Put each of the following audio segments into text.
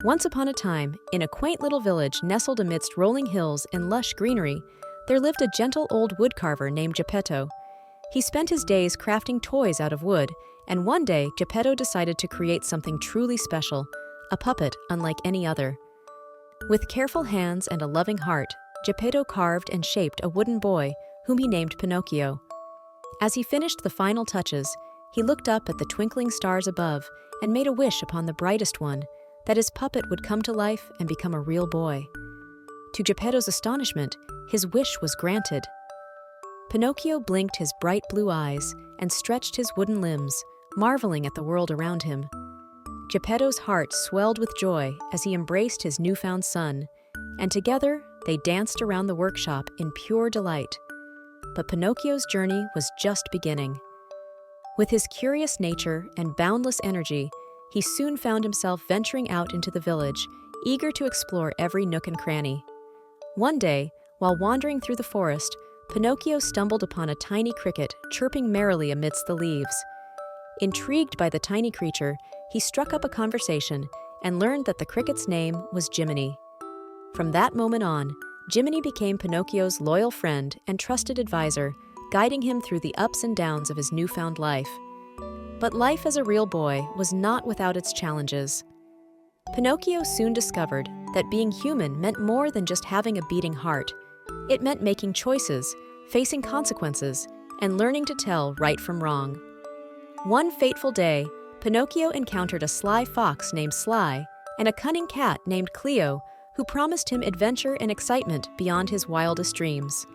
Once upon a time, in a quaint little village nestled amidst rolling hills and lush greenery, there lived a gentle old woodcarver named Geppetto. He spent his days crafting toys out of wood, and one day Geppetto decided to create something truly special, a puppet unlike any other. With careful hands and a loving heart, Geppetto carved and shaped a wooden boy whom he named Pinocchio. As he finished the final touches, he looked up at the twinkling stars above and made a wish upon the brightest one, that his puppet would come to life and become a real boy. To Geppetto's astonishment, his wish was granted. Pinocchio blinked his bright blue eyes and stretched his wooden limbs, marveling at the world around him. Geppetto's heart swelled with joy as he embraced his newfound son, and together they danced around the workshop in pure delight. But Pinocchio's journey was just beginning. With his curious nature and boundless energy, he soon found himself venturing out into the village, eager to explore every nook and cranny. One day, while wandering through the forest, Pinocchio stumbled upon a tiny cricket chirping merrily amidst the leaves. Intrigued by the tiny creature, he struck up a conversation and learned that the cricket's name was Jiminy. From that moment on, Jiminy became Pinocchio's loyal friend and trusted advisor, guiding him through the ups and downs of his newfound life. But life as a real boy was not without its challenges. Pinocchio soon discovered that being human meant more than just having a beating heart. It meant making choices, facing consequences, and learning to tell right from wrong. One fateful day, Pinocchio encountered a sly fox named Sly and a cunning cat named Cleo, who promised him adventure and excitement beyond his wildest dreams.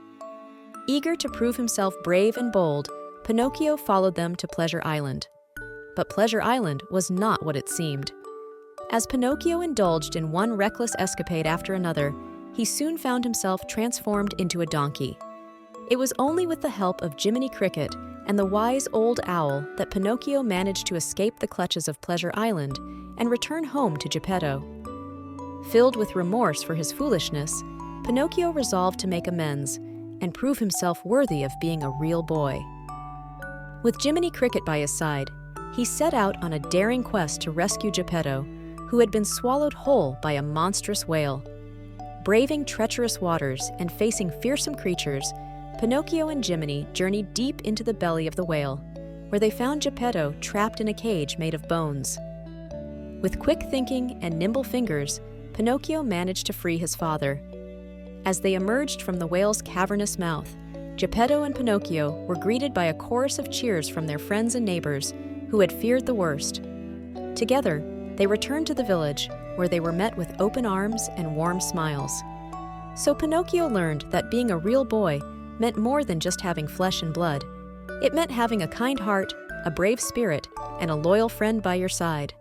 Eager to prove himself brave and bold, Pinocchio followed them to Pleasure Island. But Pleasure Island was not what it seemed. As Pinocchio indulged in one reckless escapade after another, he soon found himself transformed into a donkey. It was only with the help of Jiminy Cricket and the wise old owl that Pinocchio managed to escape the clutches of Pleasure Island and return home to Geppetto. Filled with remorse for his foolishness, Pinocchio resolved to make amends and prove himself worthy of being a real boy. With Jiminy Cricket by his side, he set out on a daring quest to rescue Geppetto, who had been swallowed whole by a monstrous whale. Braving treacherous waters and facing fearsome creatures, Pinocchio and Jiminy journeyed deep into the belly of the whale, where they found Geppetto trapped in a cage made of bones. With quick thinking and nimble fingers, Pinocchio managed to free his father. As they emerged from the whale's cavernous mouth, Geppetto and Pinocchio were greeted by a chorus of cheers from their friends and neighbors who had feared the worst. Together, they returned to the village, where they were met with open arms and warm smiles. So Pinocchio learned that being a real boy meant more than just having flesh and blood. It meant having a kind heart, a brave spirit, and a loyal friend by your side.